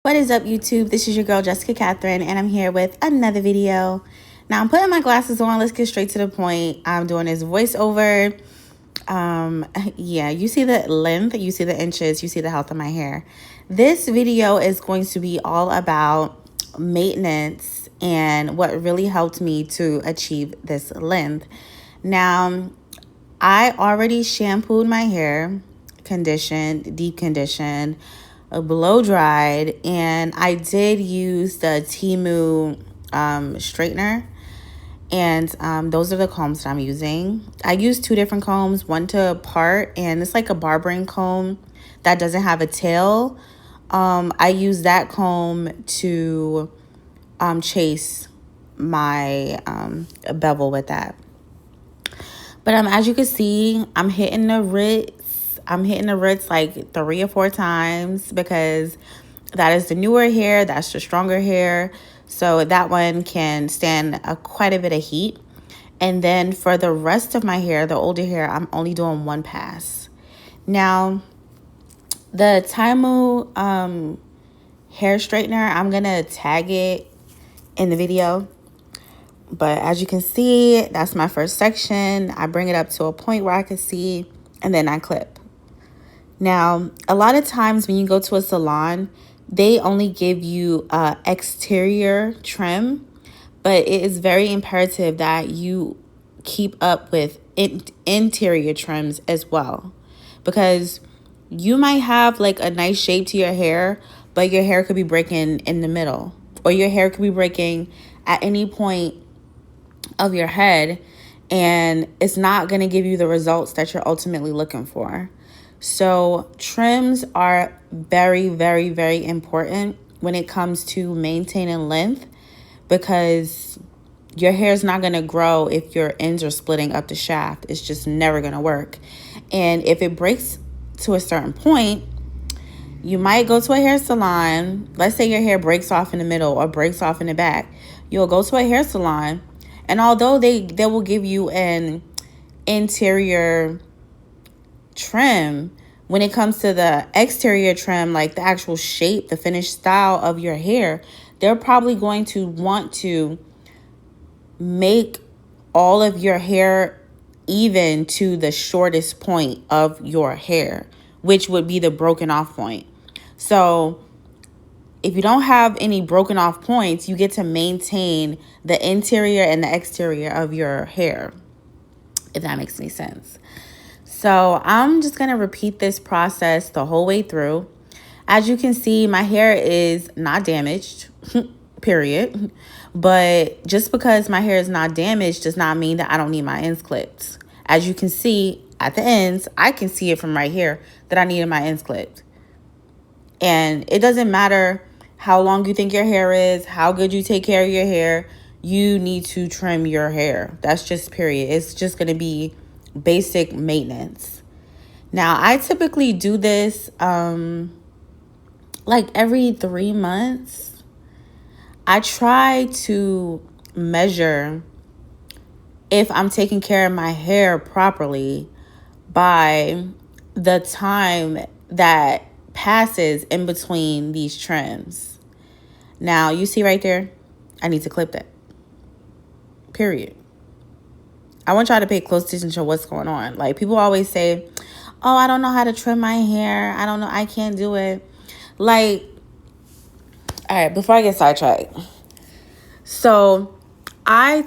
What is up, YouTube? This is your girl, Jessica Catherine, and I'm here with another video. Now, I'm putting my glasses on. Let's get straight to the point. I'm doing this voiceover. Yeah, you see the length, you see the inches, you see the health of my hair. This video is going to be all about maintenance and what really helped me to achieve this length. Now, I already shampooed my hair, conditioned, deep conditioned, blow dried, and I did use the TRIMZ straightener, and those are the combs that I'm using. I use two different combs, one to part, and it's like a barbering comb that doesn't have a tail. I use that comb to chase my bevel with that. But as you can see, I'm hitting the roots. I'm hitting the roots like 3 or 4 times because that is the newer hair. That's the stronger hair. So that one can stand quite a bit of heat. And then for the rest of my hair, the older hair, I'm only doing 1 pass. Now, the TRIMZ hair straightener, I'm going to tag it in the video. But as you can see, that's my first section. I bring it up to a point where I can see, and then I clip. Now, a lot of times when you go to a salon, they only give you exterior trim, but it is very imperative that you keep up with interior trims as well, because you might have like a nice shape to your hair, but your hair could be breaking in the middle, or your hair could be breaking at any point of your head, and it's not going to give you the results that you're ultimately looking for. So trims are very, very, very important when it comes to maintaining length, because your hair is not going to grow if your ends are splitting up the shaft. It's just never going to work. And if it breaks to a certain point, you might go to a hair salon. Let's say your hair breaks off in the middle or breaks off in the back. You'll go to a hair salon, and although they will give you an interior trim, when it comes to the exterior trim, like the actual shape, the finished style of your hair, they're probably going to want to make all of your hair even to the shortest point of your hair, which would be the broken off point. So if you don't have any broken off points, you get to maintain the interior and the exterior of your hair, if that makes any sense. So I'm just going to repeat this process the whole way through. As you can see, my hair is not damaged, period. But just because my hair is not damaged does not mean that I don't need my ends clipped. As you can see at the ends, I can see it from right here that I needed my ends clipped. And it doesn't matter how long you think your hair is, how good you take care of your hair, you need to trim your hair. That's just period. It's just going to be basic maintenance. Now, I typically do this like every 3 months. I try to measure if I'm taking care of my hair properly by the time that passes in between these trims. Now, you see right there, I need to clip that. Period. I want y'all to pay close attention to what's going on. Like, people always say, oh, I don't know how to trim my hair. I don't know. I can't do it. Like, all right, before I get sidetracked. So I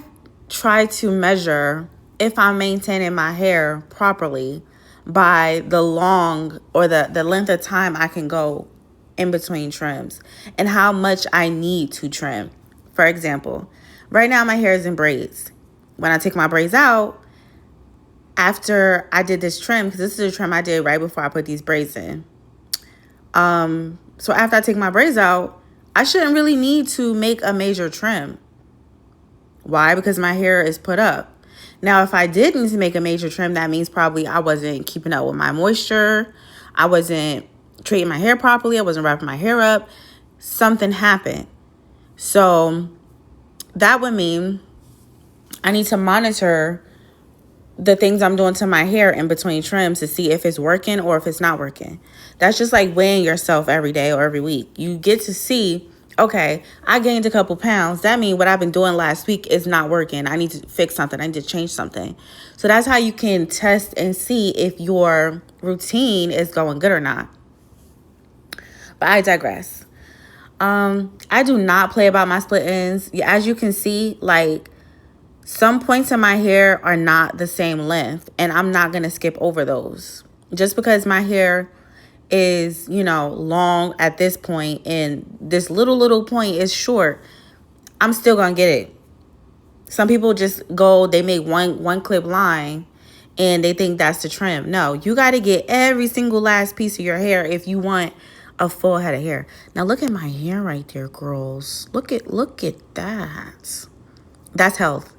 try to measure if I'm maintaining my hair properly by the long or the length of time I can go in between trims and how much I need to trim. For example, right now my hair is in braids. When I take my braids out, after I did this trim, because this is a trim I did right before I put these braids in. So after I take my braids out, I shouldn't really need to make a major trim. Why? Because my hair is put up. Now, if I did need to make a major trim, that means probably I wasn't keeping up with my moisture. I wasn't treating my hair properly. I wasn't wrapping my hair up. Something happened. So that would mean I need to monitor the things I'm doing to my hair in between trims to see if it's working or if it's not working. That's just like weighing yourself every day or every week. You get to see, okay, I gained a couple pounds. That means what I've been doing last week is not working. I need to fix something. I need to change something. So that's how you can test and see if your routine is going good or not. But I digress. I do not play about my split ends. As you can see, like, some points in my hair are not the same length, and I'm not going to skip over those. Just because my hair is, long at this point and this little point is short, I'm still going to get it. Some people just go, they make one clip line and they think that's the trim. No, you got to get every single last piece of your hair if you want a full head of hair. Now look at my hair right there, girls. Look at that. That's health.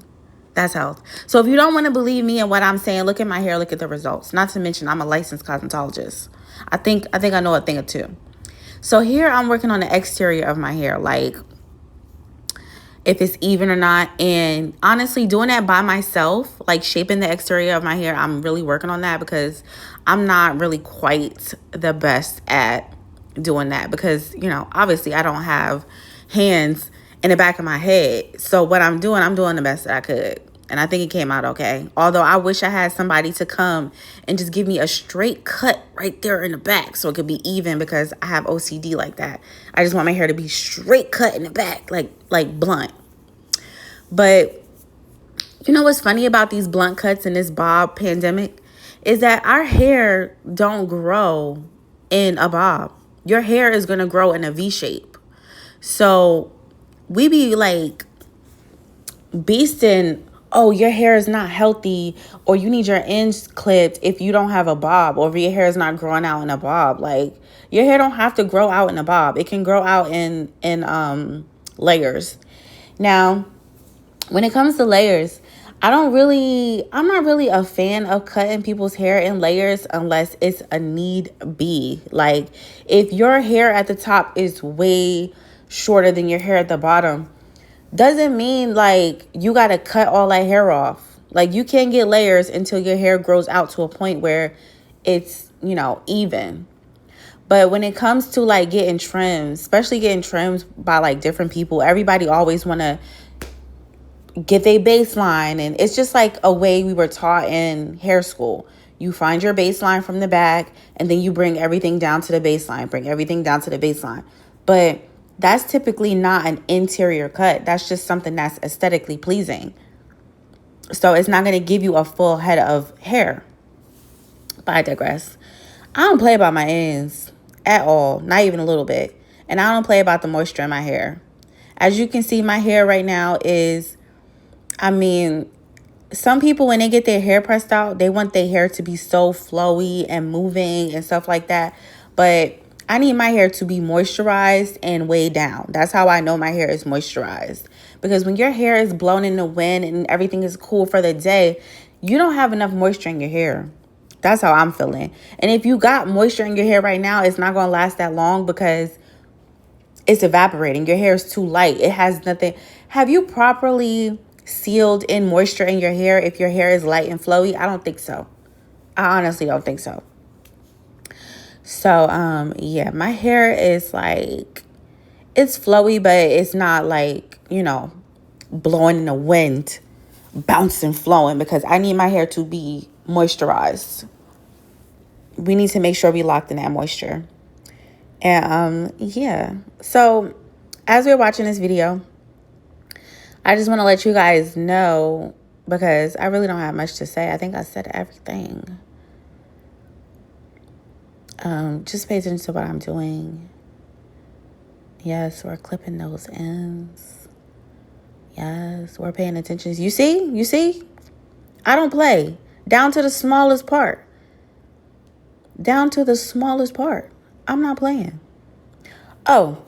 That's health. So if you don't want to believe me and what I'm saying, look at my hair, look at the results. Not to mention I'm a licensed cosmetologist. I think I know a thing or two. So here I'm working on the exterior of my hair, like if it's even or not. And honestly, doing that by myself, like shaping the exterior of my hair, I'm really working on that because I'm not really quite the best at doing that because, obviously I don't have hands in the back of my head. So what I'm doing the best that I could. And I think it came out okay. Although I wish I had somebody to come and just give me a straight cut right there in the back so it could be even because I have OCD like that. I just want my hair to be straight cut in the back, like blunt. But you know what's funny about these blunt cuts in this bob pandemic is that our hair don't grow in a bob. Your hair is going to grow in a V shape. So we be like beasting, oh, your hair is not healthy or you need your ends clipped if you don't have a bob or if your hair is not growing out in a bob. Like, your hair don't have to grow out in a bob. It can grow out in layers. Now, when it comes to layers, I'm not really a fan of cutting people's hair in layers unless it's a need be. Like, if your hair at the top is way shorter than your hair at the bottom, doesn't mean like you got to cut all that hair off. Like, you can't get layers until your hair grows out to a point where it's, even. But when it comes to like getting trims, especially getting trims by like different people, everybody always want to get their baseline. And it's just like a way we were taught in hair school. You find your baseline from the back and then you bring everything down to the baseline. But that's typically not an interior cut. That's just something that's aesthetically pleasing. So it's not going to give you a full head of hair. But I digress. I don't play about my ends at all. Not even a little bit. And I don't play about the moisture in my hair. As you can see, my hair right now is, some people, when they get their hair pressed out, they want their hair to be so flowy and moving and stuff like that. But I need my hair to be moisturized and weighed down. That's how I know my hair is moisturized. Because when your hair is blown in the wind and everything is cool for the day, you don't have enough moisture in your hair. That's how I'm feeling. And if you got moisture in your hair right now, it's not going to last that long because it's evaporating. Your hair is too light. It has nothing. Have you properly sealed in moisture in your hair if your hair is light and flowy? I don't think so. I honestly don't think so. So, yeah, my hair is like, it's flowy, but it's not like, blowing in the wind, bouncing, flowing, because I need my hair to be moisturized. We need to make sure we locked in that moisture. And, yeah. So, as we're watching this video, I just want to let you guys know, because I really don't have much to say. I think I said everything. Just pay attention to what I'm doing. Yes, we're clipping those ends. Yes, we're paying attention. You see? I don't play. Down to the smallest part. I'm not playing. Oh,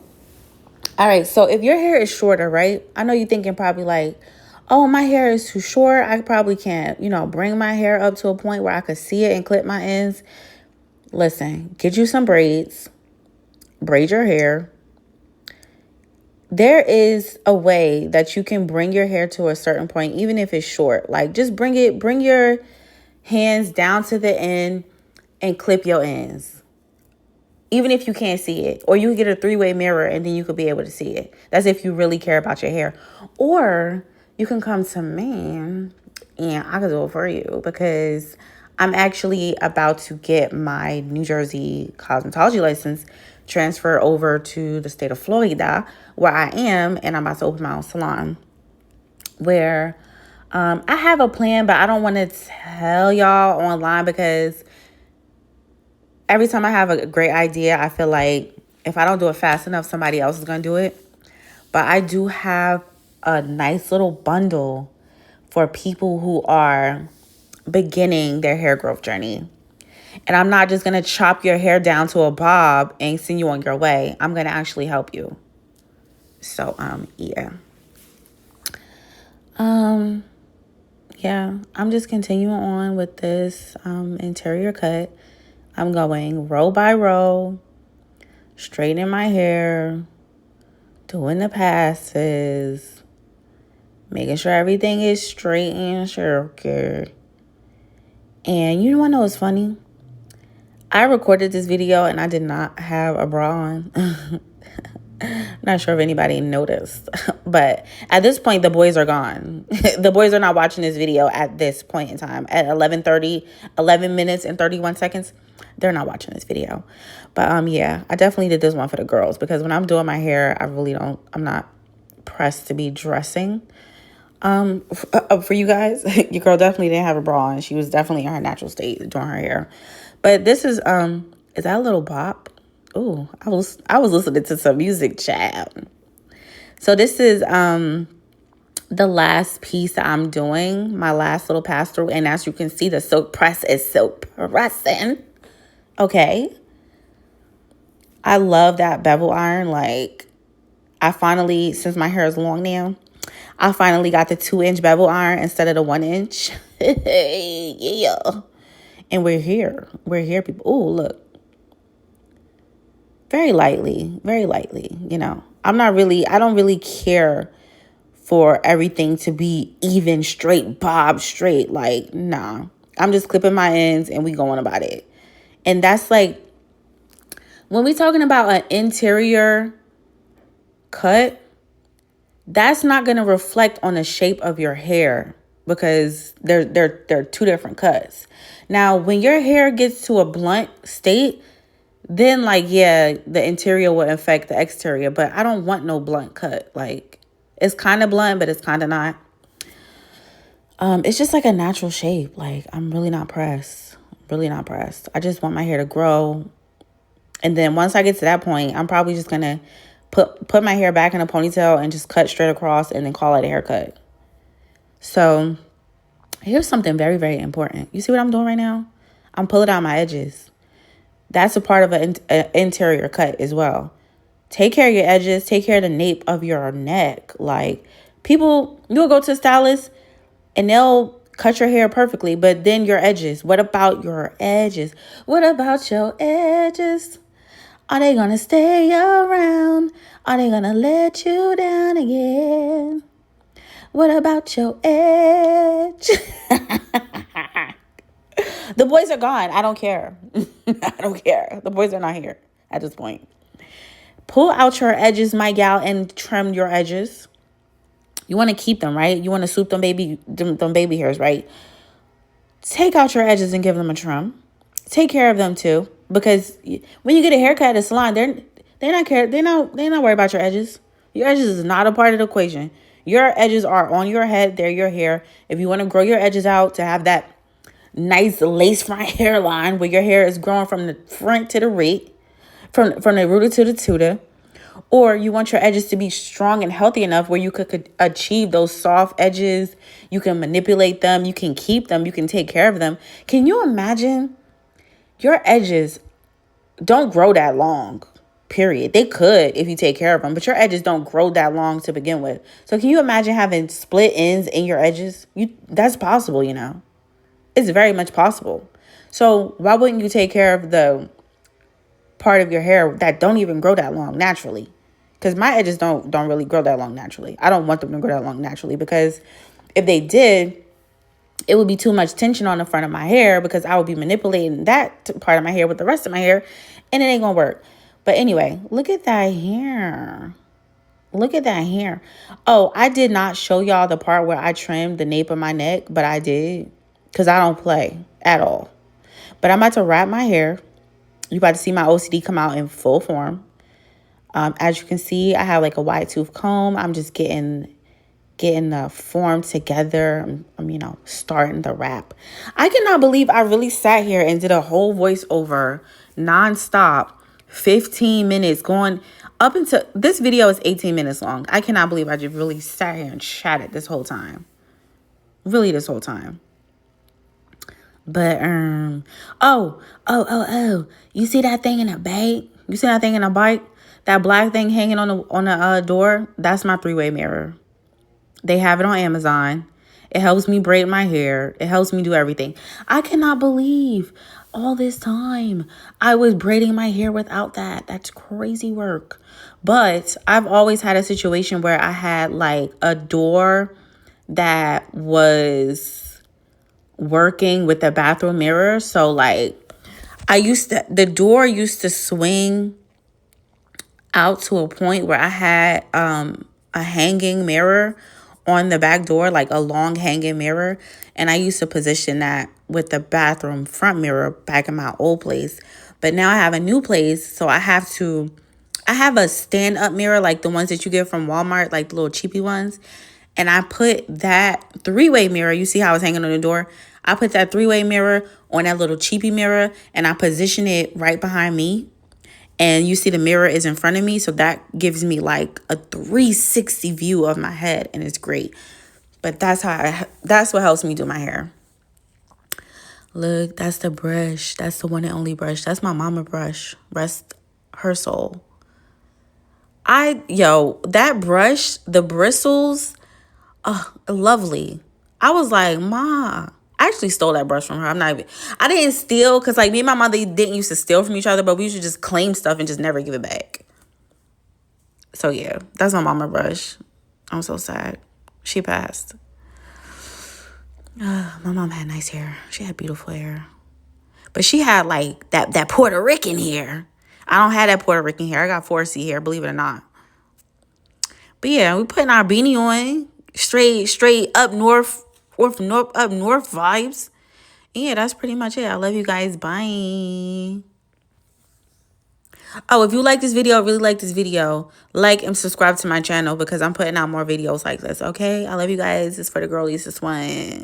all right. So if your hair is shorter, right? I know you're thinking probably like, oh, my hair is too short. I probably can't, bring my hair up to a point where I could see it and clip my ends. Listen, get you some braids, braid your hair. There is a way that you can bring your hair to a certain point, even if it's short. Like, just bring your hands down to the end and clip your ends. Even if you can't see it. Or you can get a 3-way mirror and then you could be able to see it. That's if you really care about your hair. Or you can come to me and I can do it for you, because I'm actually about to get my New Jersey cosmetology license transfer over to the state of Florida, where I am, and I'm about to open my own salon. Where I have a plan, but I don't want to tell y'all online, because every time I have a great idea, I feel like if I don't do it fast enough, somebody else is going to do it. But I do have a nice little bundle for people who are beginning their hair growth journey. And I'm not just going to chop your hair down to a bob and send you on your way. I'm going to actually help you. So, yeah. Yeah, I'm just continuing on with this interior cut. I'm going row by row, straightening my hair, doing the passes, making sure everything is straight and circular. And you want to know what's funny? I recorded this video and I did not have a bra on. Not sure if anybody noticed. But at this point, the boys are gone. The boys are not watching this video at this point in time. At 11 minutes and 31 seconds, they're not watching this video. But yeah, I definitely did this one for the girls, because when I'm doing my hair, I'm not pressed to be dressing. For you guys, your girl definitely didn't have a bra on. She was definitely in her natural state doing her hair. But this is that a little bop? Ooh, I was listening to some music, child. So this is the last piece that I'm doing, my last little pass through, and as you can see, the silk press is silk pressing. Okay. I love that bevel iron. Like, I finally, since my hair is long now, I finally got the 2-inch bevel iron instead of the 1-inch. Yeah. And we're here. We're here, people. Oh, look. Very lightly, you know. I don't really care for everything to be even, straight, bob straight. Like, nah. I'm just clipping my ends and we going about it. And that's like, when we talking about an interior cut, that's not going to reflect on the shape of your hair, because they're two different cuts. Now, when your hair gets to a blunt state, then, like, yeah, the interior will affect the exterior. But I don't want no blunt cut. Like, it's kind of blunt, but it's kind of not. It's just like a natural shape. Like, I'm really not pressed. Really not pressed. I just want my hair to grow. And then once I get to that point, I'm probably just going to put my hair back in a ponytail and just cut straight across and then call it a haircut. So here's something very, very important. You see what I'm doing right now? I'm pulling out my edges. That's a part of an interior cut as well. Take care of your edges. Take care of the nape of your neck. Like, people, you'll go to a stylist and they'll cut your hair perfectly, but then your edges. What about your edges? What about your edges? Are they gonna stay around? Are they gonna let you down again? What about your edge? The boys are gone. I don't care. I don't care. The boys are not here at this point. Pull out your edges, my gal, and trim your edges. You want to keep them, right? You want to swoop them baby hairs, right? Take out your edges and give them a trim. Take care of them too, because when you get a haircut at a salon, they're not worried about your edges. Your edges is not a part of the equation. Your edges are on your head. They're your hair. If you want to grow your edges out to have that nice lace front hairline where your hair is growing from the front to the rear, from the rooter to the tutor, or you want your edges to be strong and healthy enough where you could achieve those soft edges, you can manipulate them, you can keep them, you can take care of them. Can you imagine? Your edges don't grow that long, period. They could if you take care of them, but your edges don't grow that long to begin with. So can you imagine having split ends in your edges? That's possible, you know. It's very much possible. So why wouldn't you take care of the part of your hair that don't even grow that long naturally? Because my edges don't really grow that long naturally. I don't want them to grow that long naturally, because if they did, it would be too much tension on the front of my hair because I would be manipulating that part of my hair with the rest of my hair, and it ain't gonna work. But anyway, look at that hair. Look at that hair. Oh, I did not show y'all the part where I trimmed the nape of my neck, but I did because I don't play at all. But I'm about to wrap my hair. You about to see my OCD come out in full form. As you can see, I have like a wide tooth comb. I'm just getting the form together. I'm starting the wrap. I cannot believe I really sat here and did a whole voiceover nonstop, 15 minutes going up into this video is 18 minutes long. I cannot believe I just really sat here and chatted this whole time. Really this whole time. But you see that thing in the bike? You see that thing in the bike? That black thing hanging on the door? That's my 3-way mirror. They have it on Amazon. It helps me braid my hair. It helps me do everything. I cannot believe all this time I was braiding my hair without that. That's crazy work. But I've always had a situation where I had like a door that was working with the bathroom mirror. So like the door used to swing out to a point where I had a hanging mirror on the back door, like a long hanging mirror. And I used to position that with the bathroom front mirror back in my old place. But now I have a new place, so I have a stand-up mirror, like the ones that you get from Walmart, like the little cheapy ones. And I put that 3-way mirror, you see how it's hanging on the door? I put that 3-way mirror on that little cheapy mirror, and I position it right behind me. And you see the mirror is in front of me, so that gives me like a 360 view of my head, and it's great. But that's what helps me do my hair. Look, that's the brush. That's the one and only brush. That's my mama brush. Rest her soul. That brush, the bristles, lovely. I was like, Ma, I actually stole that brush from her. I didn't steal because like me and my mother didn't used to steal from each other, but we used to just claim stuff and just never give it back. So yeah, that's my mama brush. I'm so sad. She passed. My mom had nice hair. She had beautiful hair. But she had like that Puerto Rican hair. I don't have that Puerto Rican hair. I got 4C hair, believe it or not. But yeah, we putting our beanie on. Straight up north vibes. Yeah, that's pretty much it. I love you guys. Bye. Oh, if you like this video, really like this video, like and subscribe to my channel because I'm putting out more videos like this, okay? I love you guys. It's for the girlies, this one.